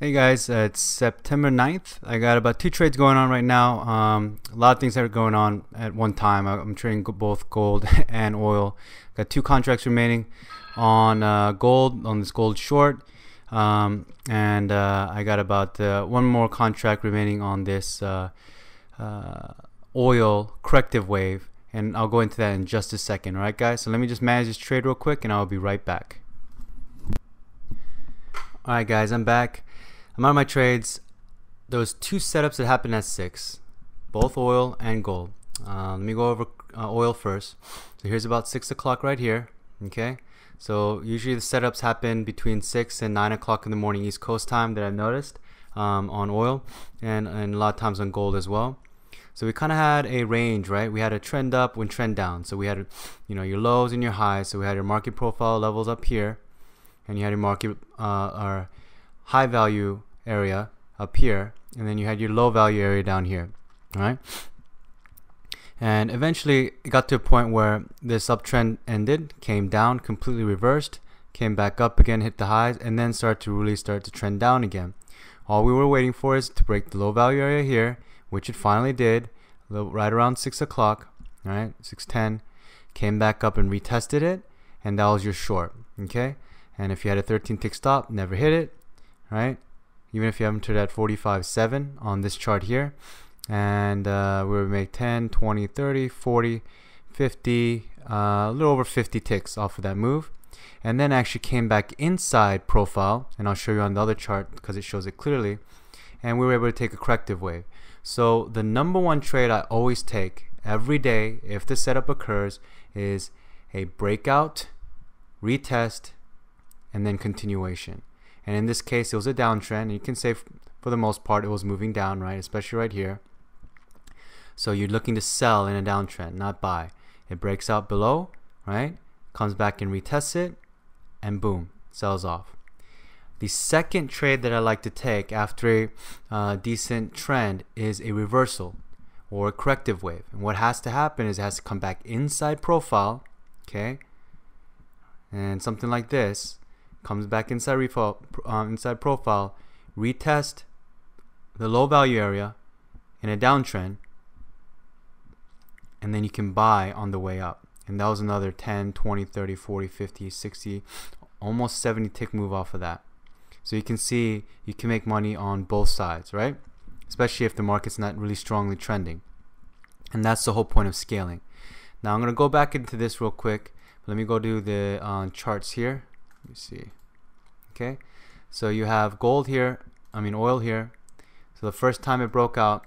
Hey guys, it's September 9th. I got about two trades going on right now. A lot of things that are going on at one time. I'm trading both gold and oil. Got two contracts remaining on gold, on this gold short. And I got about one more contract remaining on this oil corrective wave. And I'll go into that in just a second. Alright guys, so let me just manage this trade real quick and I'll be right back. Alright guys, I'm back. I'm on my trades. There was two setups that happened at 6, both oil and gold. Let me go over oil first. So here's about 6 o'clock right here. Okay, so usually the setups happen between 6 and 9 o'clock in the morning East Coast time that I've noticed on oil and a lot of times on gold as well. So we kind of had a range, right? We had a trend up and trend down. So we had, your lows and your highs. So we had your market profile levels up here, and you had your market or high value area up here, and then you had your low value area down here. All right, and eventually it got to a point where this uptrend ended, came down, completely reversed, came back up again, hit the highs, and then start to trend down again. All we were waiting for is to break the low value area here, which it finally did right around 6 o'clock. All right, 6:10, came back up and retested it, and that was your short. Okay, and if you had a 13 tick stop, never hit it. Right, even if you have entered at 45.7 on this chart here, and we would make 10, 20, 30, 40, 50, a little over 50 ticks off of that move, and then actually came back inside profile, and I'll show you on the other chart because it shows it clearly, and we were able to take a corrective wave. So the number one trade I always take every day if the setup occurs is a breakout, retest, and then continuation. And in this case, it was a downtrend. And you can say for the most part it was moving down, right? Especially right here. So you're looking to sell in a downtrend, not buy. It breaks out below, right? Comes back and retests it, and boom, sells off. The second trade that I like to take after a decent trend is a reversal or a corrective wave. And what has to happen is it has to come back inside profile, okay? And something like this. Comes back inside profile, retest the low value area in a downtrend, and then you can buy on the way up. And that was another 10, 20, 30, 40, 50, 60, almost 70 tick move off of that. So you can see you can make money on both sides, right? Especially if the market's not really strongly trending. And that's the whole point of scaling. Now I'm going to go back into this real quick. Let me go do the charts here. Let me see. Okay, so you have gold here, oil here. So the first time it broke out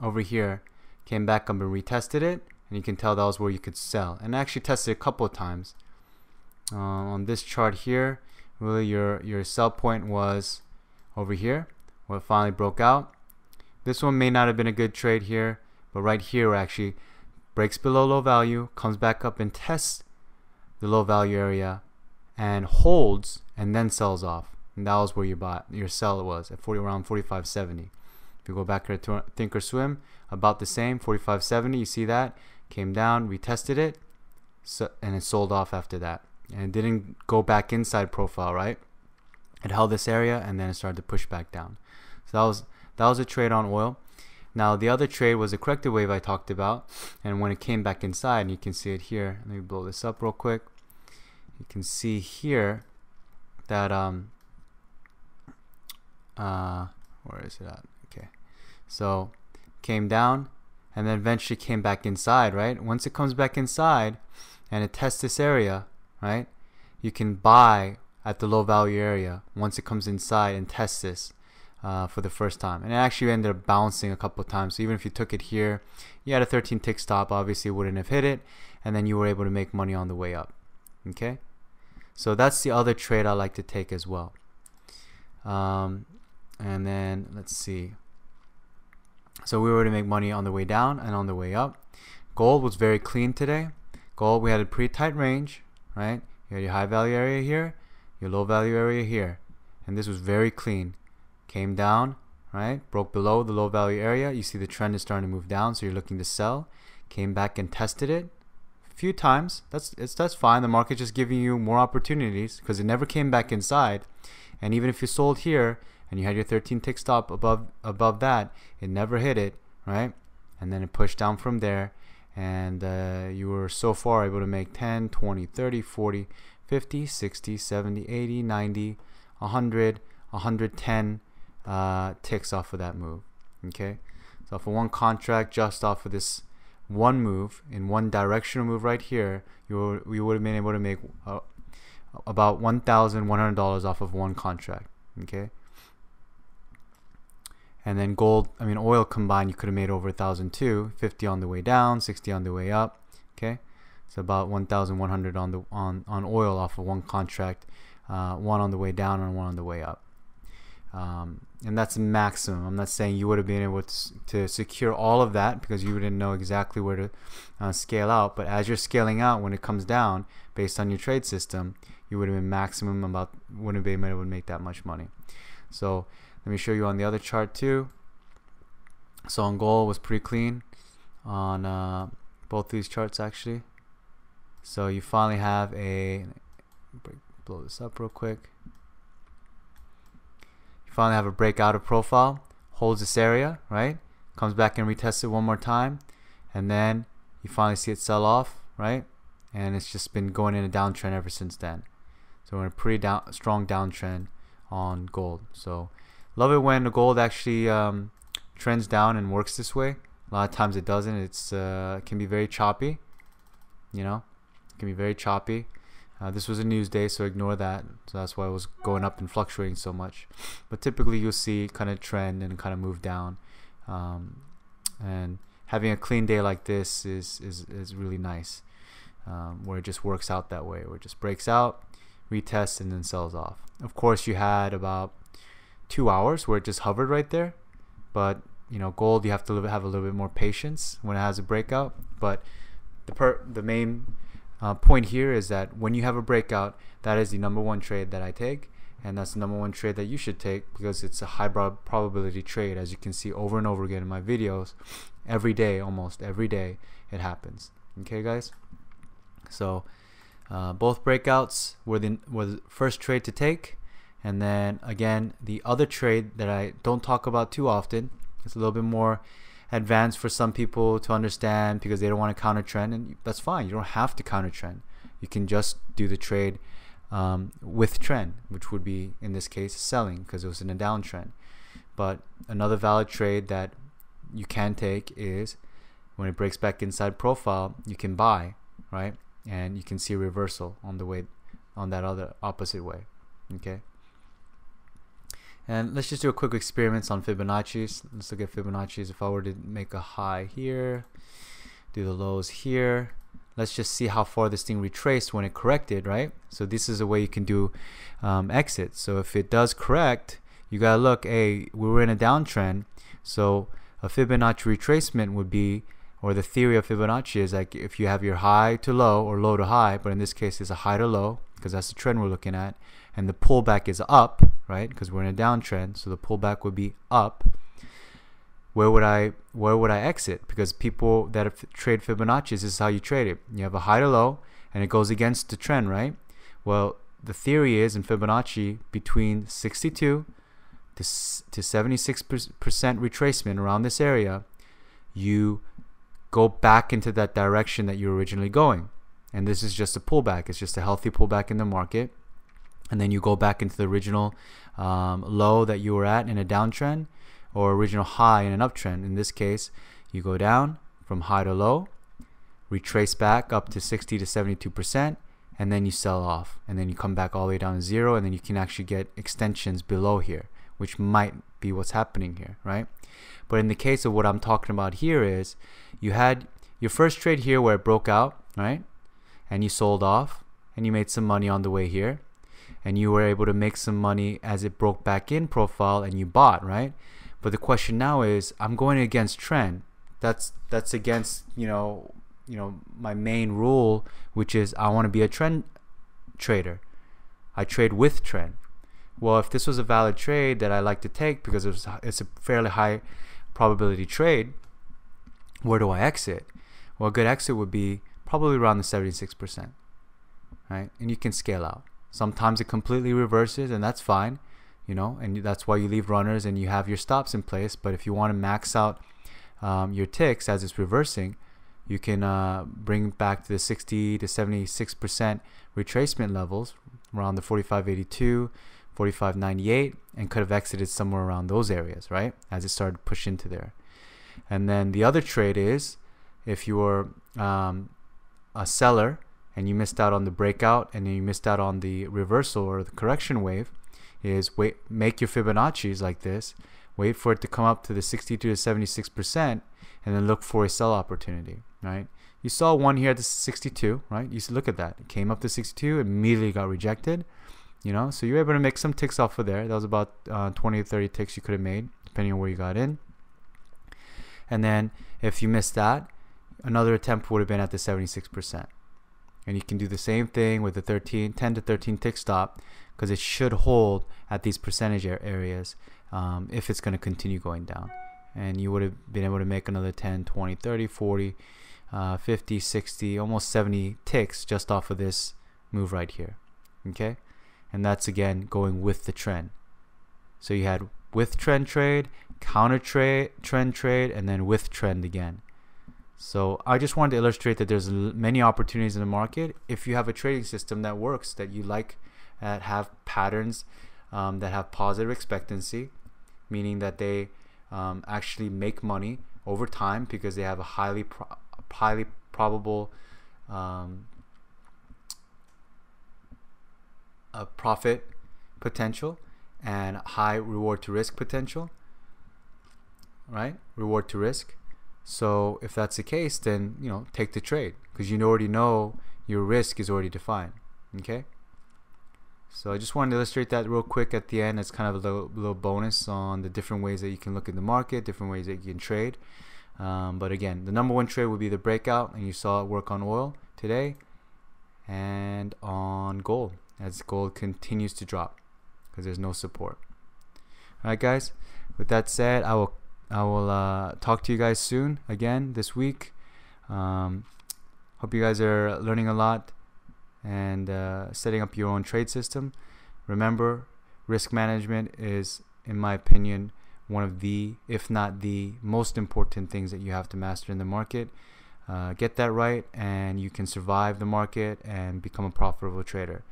over here, came back up and retested it, and you can tell that was where you could sell. And actually tested a couple of times. On this chart here, really your sell point was over here, where it finally broke out. This one may not have been a good trade here, but right here actually breaks below low value, comes back up and tests the low value area, and holds and then sells off, and that was where your sell was at around 45.70. If you go back here to Thinkorswim, about the same, 45.70. You see that came down, retested it, and it sold off after that, and it didn't go back inside profile, right? It held this area and then it started to push back down. So that was a trade on oil. Now the other trade was a corrective wave I talked about, and when it came back inside, and you can see it here. Let me blow this up real quick. You can see here that where is it at? Okay, so came down and then eventually came back inside, right? Once it comes back inside and it tests this area, right, you can buy at the low value area once it comes inside and tests this for the first time. And it actually ended up bouncing a couple of times, so even if you took it here, you had a 13 tick stop, obviously wouldn't have hit it, and then you were able to make money on the way up. Okay, so that's the other trade I like to take as well. And then let's see. So we were to make money on the way down and on the way up. Gold was very clean today. Gold, we had a pretty tight range, right? You had your high value area here, your low value area here, and this was very clean. Came down, right? Broke below the low value area. You see the trend is starting to move down, so you're looking to sell. Came back and tested it a few times. That's fine. The market just giving you more opportunities because it never came back inside. And even if you sold here and you had your 13 tick stop above that, it never hit it, right? And then it pushed down from there, and you were so far able to make 10, 20, 30, 40, 50, 60, 70, 80, 90, 100, 110 ticks off of that move. Okay, so for one contract, just off of this one move, in one directional move right here, you would have been able to make about $1,100 off of one contract. Okay, and then oil combined, you could have made over 1,000 too. 50 on the way down, 60 on the way up. Okay, so about 1,100 on oil off of one contract, one on the way down and one on the way up. And that's maximum. I'm not saying you would have been able to secure all of that, because you didn't know exactly where to scale out. But as you're scaling out, when it comes down based on your trade system, you would have been maximum wouldn't have been able to make that much money. So let me show you on the other chart too. So on gold was pretty clean on both these charts actually. So you finally have blow this up real quick. You finally have a breakout of profile, holds this area, right? Comes back and retests it one more time, and then you finally see it sell off, right? And it's just been going in a downtrend ever since then. So we're in a pretty strong downtrend on gold. So love it when the gold actually trends down and works this way. A lot of times it doesn't. It can be very choppy, you know, it can be very choppy. This was a news day, so ignore that. So that's why it was going up and fluctuating so much. But typically you'll see kind of trend and kind of move down. And having a clean day like this is really nice, where it just works out that way, where it just breaks out, retests, and then sells off. Of course, you had about 2 hours where it just hovered right there. But you know, gold, you have to have a little bit more patience when it has a breakout. But the main point here is that when you have a breakout, that is the #1 trade that I take, and that's the #1 trade that you should take, because it's a high probability trade. As you can see over and over again in my videos, every day, almost every day, it happens. Okay guys, so both breakouts were the first trade to take. And then again, the other trade that I don't talk about too often, it's a little bit more advanced for some people to understand, because they don't want to counter trend, and that's fine. You don't have to counter trend. You can just do the trade with trend, which would be in this case selling, because it was in a downtrend. But another valid trade that you can take is when it breaks back inside profile, you can buy, right? And you can see a reversal on the way, on that other opposite way. Okay. And let's just do a quick experiment on Fibonacci's. Let's look at Fibonacci's. If I were to make a high here, do the lows here, let's just see how far this thing retraced when it corrected, right? So this is a way you can do exit. So if it does correct, you gotta look, hey, we were in a downtrend, so a Fibonacci retracement would be, or the theory of Fibonacci is like if you have your high to low or low to high, but in this case it's a high to low, because that's the trend we're looking at, and the pullback is up, right? Because we're in a downtrend, so the pullback would be up. Where would I exit? Because people that trade Fibonacci, this is how you trade it. You have a high to low, and it goes against the trend, right? Well, the theory is in Fibonacci, between 62 to 76% retracement around this area, you go back into that direction that you're originally going. And this is just a pullback. It's just a healthy pullback in the market. And then you go back into the original low that you were at in a downtrend, or original high in an uptrend. In this case, you go down from high to low, retrace back up to 60 to 72%, and then you sell off. And then you come back all the way down to zero, and then you can actually get extensions below here, which might be what's happening here, right? But in the case of what I'm talking about here is, you had your first trade here where it broke out, right? And you sold off, and you made some money on the way here. And you were able to make some money as it broke back in profile, and you bought, right? But the question now is, I'm going against trend. That's against my main rule, which is I want to be a trend trader. I trade with trend. Well, if this was a valid trade that I like to take because it's a fairly high probability trade, where do I exit? Well, a good exit would be probably around the 76%, right? And you can scale out. Sometimes it completely reverses, and that's fine. you know, and that's why you leave runners and you have your stops in place. But if you want to max out your ticks as it's reversing, you can bring back to the 60 to 76% retracement levels around the 45.82, 45.98, and could have exited somewhere around those areas, right, as it started to push into there. And then the other trade is, if you were a seller and you missed out on the breakout and then you missed out on the reversal or the correction wave, is make your Fibonacci's like this, wait for it to come up to the 62 to 76%, and then look for a sell opportunity, right? You saw one here at the 62, right? You look at that. It came up to 62, immediately got rejected, you know? So you're able to make some ticks off of there. That was about 20 to 30 ticks you could have made, depending on where you got in. And then if you missed that, another attempt would have been at the 76%. And you can do the same thing with the 10 to 13 tick stop, because it should hold at these percentage areas if it's going to continue going down. And you would have been able to make another 10, 20, 30, 40, 50, 60, almost 70 ticks just off of this move right here. Okay? And that's, again, going with the trend. So you had with trend trade, counter trade, trend trade, and then with trend again. So I just wanted to illustrate that there's many opportunities in the market. If you have a trading system that works, that you like, that have patterns that have positive expectancy, meaning that they actually make money over time because they have a highly probable profit potential and high reward to risk potential, right? Reward to risk. So if that's the case, then, you know, take the trade, because you already know your risk is already defined. Okay. So I just wanted to illustrate that real quick at the end. It's kind of a little bonus on the different ways that you can look at the market, different ways that you can trade. But again, the number one trade would be the breakout, and you saw it work on oil today and on gold as gold continues to drop because there's no support. All right, guys. With that said, I will talk to you guys soon again this week. Hope you guys are learning a lot and setting up your own trade system. Remember, risk management is, in my opinion, one of the, if not the most important things that you have to master in the market. Get that right and you can survive the market and become a profitable trader.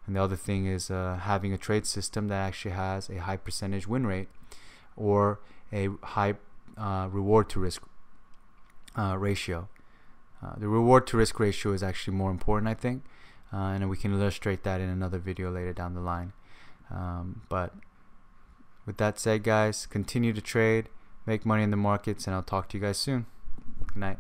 And the other thing is having a trade system that actually has a high percentage win rate or a high reward to risk ratio. The reward to risk ratio is actually more important, I think, and we can illustrate that in another video later down the line. But with that said, guys, continue to trade, make money in the markets, and I'll talk to you guys soon. Good night.